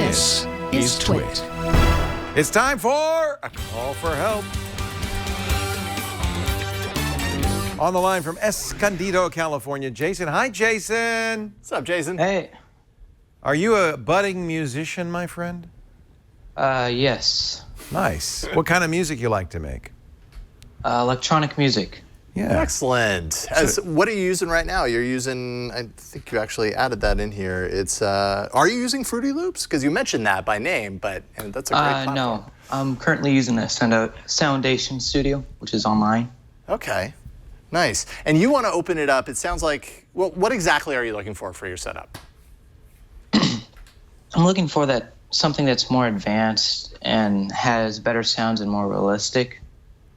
This is TWiT. It's time for a call for help. On the line from Escondido, California, Jason. Hi, Jason. What's up, Jason? Hey. Are you a budding musician, my friend? Yes. Nice. What kind of music you like to make? Electronic music. Yeah. Excellent. What are you using right now? You're using, I think you actually added that in here. It's, are you using Fruity Loops? Because you mentioned that by name, but that's a great platform. No. I'm currently using a Soundation Studio, which is online. Okay. Nice. And you want to open it up. It sounds like, well, what exactly are you looking for your setup? I'm looking for something that's more advanced and has better sounds and more realistic.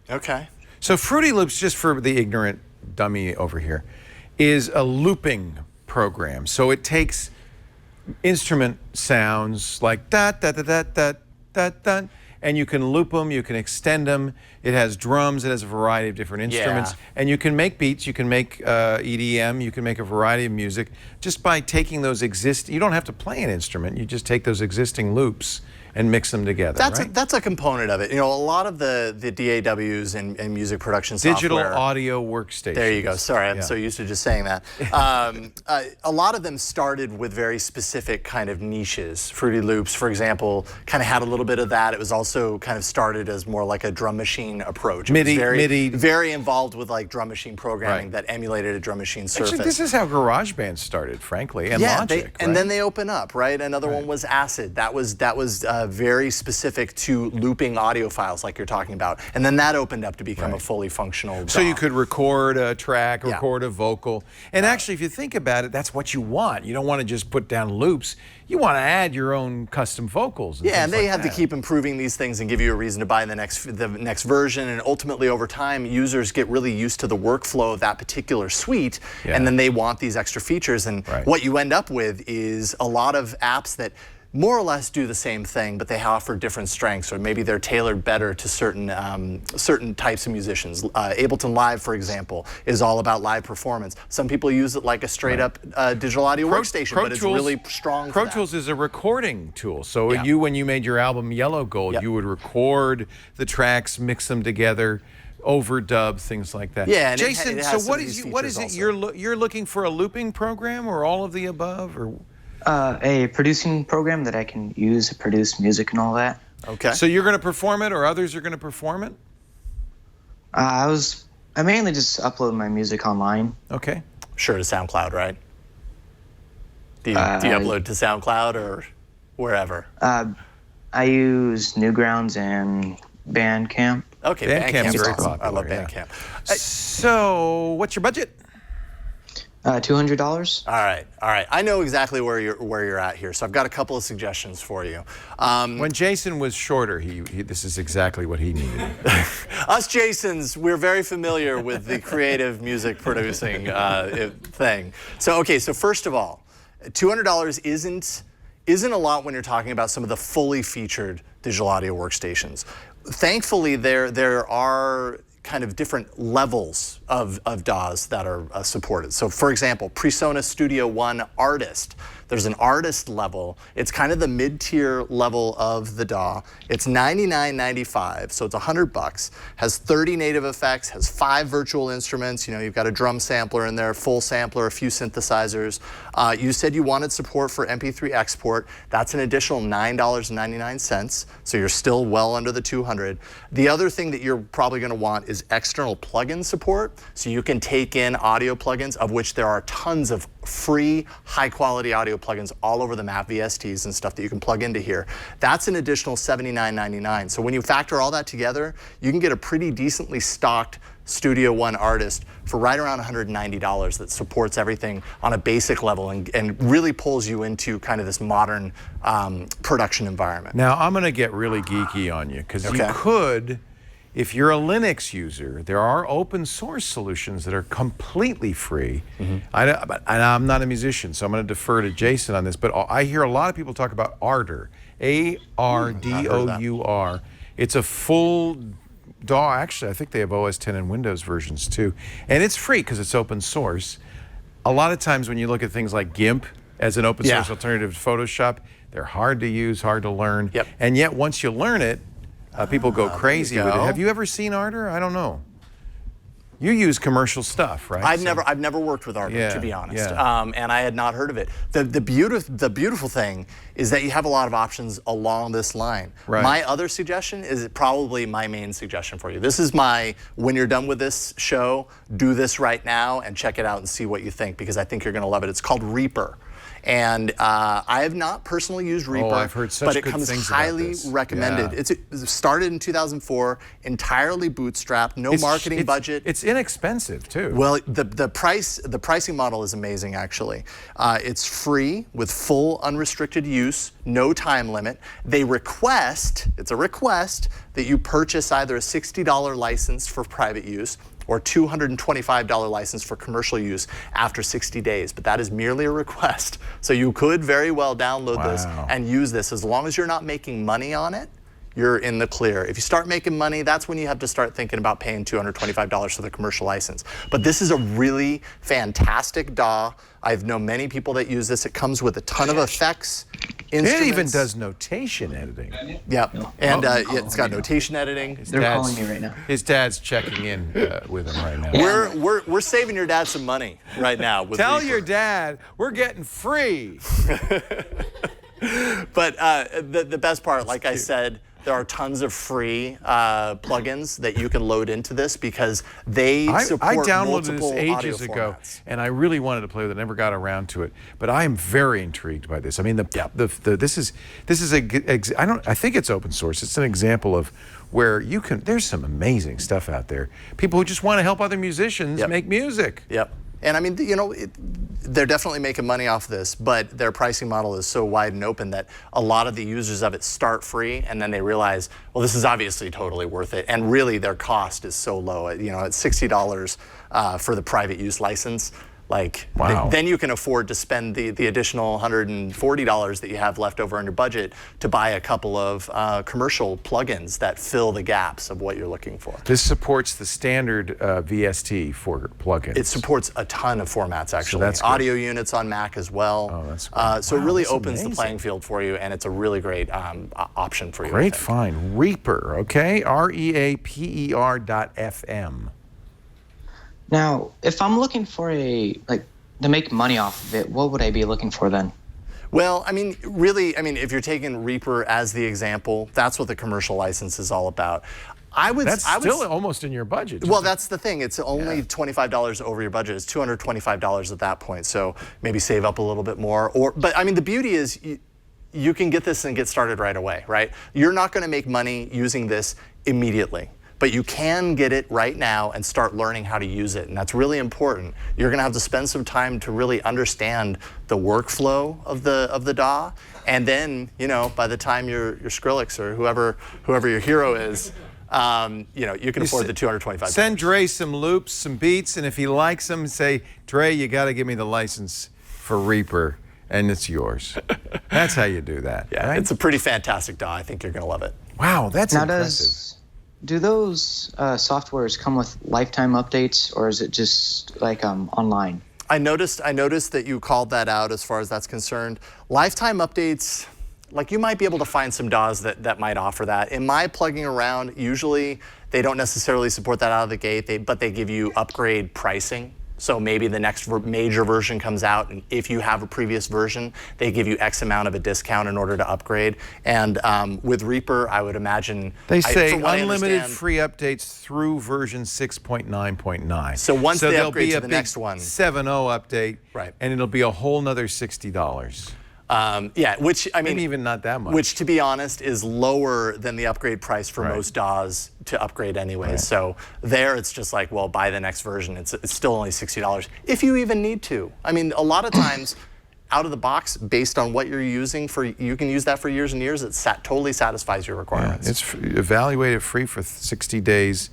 Okay. So Fruity Loops, just for the ignorant dummy over here, is a looping program. So it takes instrument sounds like da da da da da da da, and you can loop them, you can extend them. It has drums, it has a variety of different instruments, and you can make beats, you can make EDM, you can make a variety of music just by taking those you don't have to play an instrument, you just take those existing loops and mix them together, That's a component of it. You know, a lot lot of the DAWs and music production software. Digital Audio Workstation. There you go. Sorry, I'm so used to just saying that. A lot of them started with very specific kind of niches. Fruity Loops, for example, kind of had a little bit of that. It was also kind of started as more like a drum machine approach. MIDI. Very involved with like drum machine programming that emulated a drum machine surface. Actually, this is how GarageBand started, frankly, and Logic. And then they open up, right? Another one was Acid. That was very specific to looping audio files like you're talking about. And then that opened up to become a fully functional DAW. So you could record a track, record a vocal. And actually, if you think about it, that's what you want. You don't want to just put down loops. You want to add your own custom vocals. And they have to keep improving these things and give you a reason to buy the next version. And ultimately, over time, users get really used to the workflow of that particular suite, and then they want these extra features. And what you end up with is a lot of apps that more or less do the same thing, but they offer different strengths, or maybe they're tailored better to certain types of musicians. Ableton Live, for example, is all about live performance. Some people use it like a straight-up digital audio workstation, but it's really strong for Pro that. Tools is a recording tool. So when you made your album Yellow Gold, you would record the tracks, mix them together, overdub, things like that. Yeah, and Jason, it so has what is it you're looking for, a looping program or all of the above, or? A producing program that I can use to produce music and all that. Okay. So you're going to perform it, or others are going to perform it? I mainly just upload my music online. Okay. Sure, to SoundCloud, right? Do you upload to SoundCloud or wherever? I use Newgrounds and Bandcamp. Okay, Bandcamp's very awesome. popular. I love Bandcamp. So, what's your budget? $200. All right. I know exactly where you're at here, so I've got a couple of suggestions for you. When Jason was shorter, this is exactly what he needed. Us Jasons, we're very familiar with the creative music producing thing. So first of all, $200 isn't a lot when you're talking about some of the fully featured digital audio workstations. Thankfully, there are kind of different levels of DAWs that are supported. So for example, PreSonus Studio One Artist. There's an artist level. It's kind of the mid-tier level of the DAW. It's $99.95, so it's $100. Has 30 native effects, has 5 virtual instruments. You know, you've got a drum sampler in there, full sampler, a few synthesizers. You said you wanted support for MP3 export. That's an additional $9.99, so you're still well under the $200. The other thing that you're probably going to want is external plugin support, so you can take in audio plugins, of which there are tons of free, high-quality audio plugins all over the map, VSTs and stuff that you can plug into here. That's an additional $79.99. So when you factor all that together, you can get a pretty decently stocked Studio One Artist for right around $190 that supports everything on a basic level and really pulls you into kind of this modern production environment. Now, I'm going to get really geeky on you, because you could, if you're a Linux user, there are open source solutions that are completely free. And I'm not a musician, so I'm going to defer to Jason on this, but I hear a lot of people talk about Ardour, A-R-D-O-U-R. It's a full DAW. Actually, I think they have OS 10 and Windows versions too. And it's free because it's open source. A lot of times when you look at things like GIMP as an open source alternative to Photoshop, They're hard to use, hard to learn. Yep. And yet, once you learn it, people go crazy with it. go. Have you ever seen Arter? I don't know. You use commercial stuff, right? I've never worked with Arter, to be honest, and I had not heard of it. The beautiful thing is that you have a lot of options along this line. Right. My other suggestion is probably my main suggestion for you. This is my, when you're done with this show, do this right now and check it out and see what you think, because I think you're going to love it. It's called Reaper. And I have not personally used Reaper, I've heard such but it good comes things about highly this. recommended. Yeah. It started in 2004, entirely bootstrapped, no marketing budget. It's inexpensive too. Well, the pricing model is amazing, actually. It's free with full unrestricted use, no time limit. They request, it's a request, that you purchase either a $60 license for private use or $225 license for commercial use after 60 days. But that is merely a request. So you could very well download this and use this. As long as you're not making money on it, you're in the clear. If you start making money, that's when you have to start thinking about paying $225 for the commercial license. But this is a really fantastic DAW. I've known many people that use this. It comes with a ton of effects, instruments. It even does notation editing. Yep, and it's got notation editing. They're calling me right now. His dad's checking in with him right now. We're saving your dad some money right now. With Tell Reaper. your dad we're getting free. But the best part, like I said, there are tons of free plugins that you can load into this because they support I downloaded multiple this ages audio ago, formats. and I really wanted to play with it. Never got around to it, but I am very intrigued by this. I mean, this is I think it's open source. It's an example of where you can. There's some amazing stuff out there. People who just want to help other musicians make music. Yep. And I mean, you know, they're definitely making money off this, but their pricing model is so wide and open that a lot of the users of it start free, and then they realize, well, this is obviously totally worth it. And really, their cost is so low. You know, it's $60 for the private use license. Like, then you can afford to spend the additional $140 that you have left over in your budget to buy a couple of commercial plugins that fill the gaps of what you're looking for. This supports the standard VST for plugins. It supports a ton of formats, actually. So that's good. Audio units on Mac as well. Oh, that's great. So it really opens amazing. the playing field for you, and it's a really great option for you. Great find. Reaper, okay? REAPER.FM. Now, if I'm looking for to make money off of it, what would I be looking for then? Well, I mean, really, if you're taking Reaper as the example, that's what the commercial license is all about. That's still almost in your budget. Well, that's the thing. It's only $25 over your budget. It's $225 at that point. So maybe save up a little bit more. But I mean, the beauty is you can get this and get started right away, right? You're not going to make money using this immediately, but you can get it right now and start learning how to use it, and that's really important. You're going to have to spend some time to really understand the workflow of the DAW, and then, you know, by the time your Skrillex or whoever your hero is, you know, you can afford the $225. Send Dre some loops, some beats, and if he likes them, say, Dre, you got to give me the license for Reaper, and it's yours. That's how you do that. Yeah, right? It's a pretty fantastic DAW. I think you're going to love it. Wow, that's now impressive. Do those softwares come with lifetime updates, or is it just like online? I noticed that you called that out as far as that's concerned. Lifetime updates, like you might be able to find some DAWs that might offer that. In my plugging around, usually they don't necessarily support that out of the gate, but they give you upgrade pricing. So maybe the next major version comes out, and if you have a previous version, they give you X amount of a discount in order to upgrade. And with Reaper, I would imagine they say unlimited free updates through version 6.9.9. So once they upgrade to the next one, 7.0 update, right, and it'll be a whole nother $60. Yeah, which I mean, maybe even not that much. Which, to be honest, is lower than the upgrade price for most DAWs to upgrade anyway. Right. So there, it's just like, well, buy the next version. It's still only $60 if you even need to. I mean, a lot of times, out of the box, based on what you're using you can use that for years and years. It totally satisfies your requirements. Yeah, it's evaluated free for 60 days,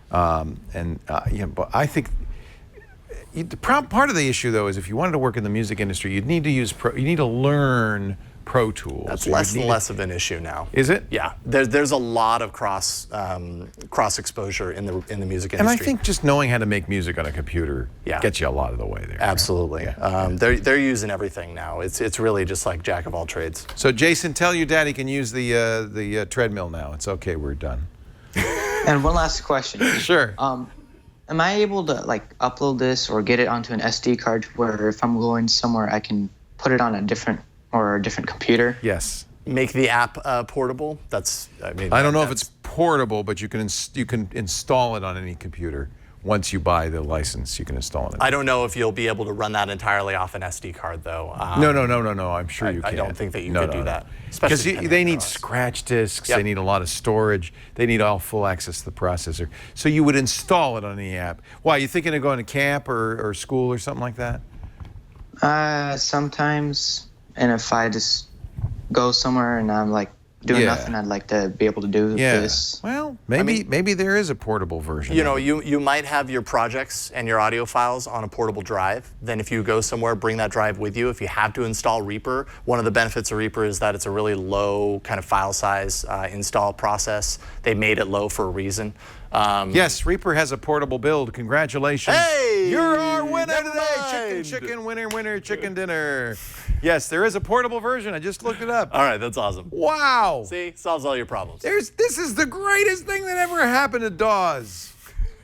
but I think. Part of the issue, though, is if you wanted to work in the music industry, you'd need to learn Pro Tools. That's So you less need and to- less of an issue now. Is it? Yeah, there's a lot of cross exposure in the music industry. And I think just knowing how to make music on a computer Yeah. gets you a lot of the way there. Absolutely. They're using everything now. It's really just like jack of all trades. So Jason, tell your daddy can use the treadmill now. It's okay, we're done. And one last question. Sure. Am I able to like upload this or get it onto an SD card where if I'm going somewhere I can put it on a different computer? Yes. Make the app portable. I don't know if it's portable, but you can install it on any computer. Once you buy the license, you can install it. I don't know if you'll be able to run that entirely off an SD card, though. No. I'm sure you can. I don't think that you could do that. Because Especially they need scratch discs, Yep. they need a lot of storage, they need all full access to the processor. So you would install it on the app. Why, you thinking of going to camp or school or something like that? Sometimes, and if I just go somewhere and I'm like doing Yeah. nothing, I'd like to be able to do this. Well, maybe there is a portable version. You know, you might have your projects and your audio files on a portable drive. Then if you go somewhere, bring that drive with you. If you have to install Reaper, one of the benefits of Reaper is that it's a really low kind of file size install process. They made it low for a reason. Yes, Reaper has a portable build. Congratulations. Hey! You're our winner Never today. mind. Chicken, winner, chicken dinner. Yes, there is a portable version. I just looked it up. All right, that's awesome. Wow. See, solves all your problems. This is the greatest thing that ever happened to DAWs.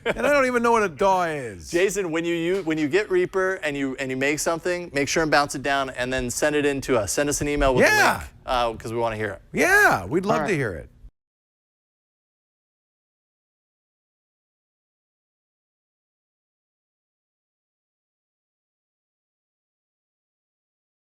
And I don't even know what a DAW is. Jason, when you get Reaper and you make something, make sure and bounce it down and then send it in to us. Send us an email with a link because we want to hear it. Yeah, we'd love All to right. hear it.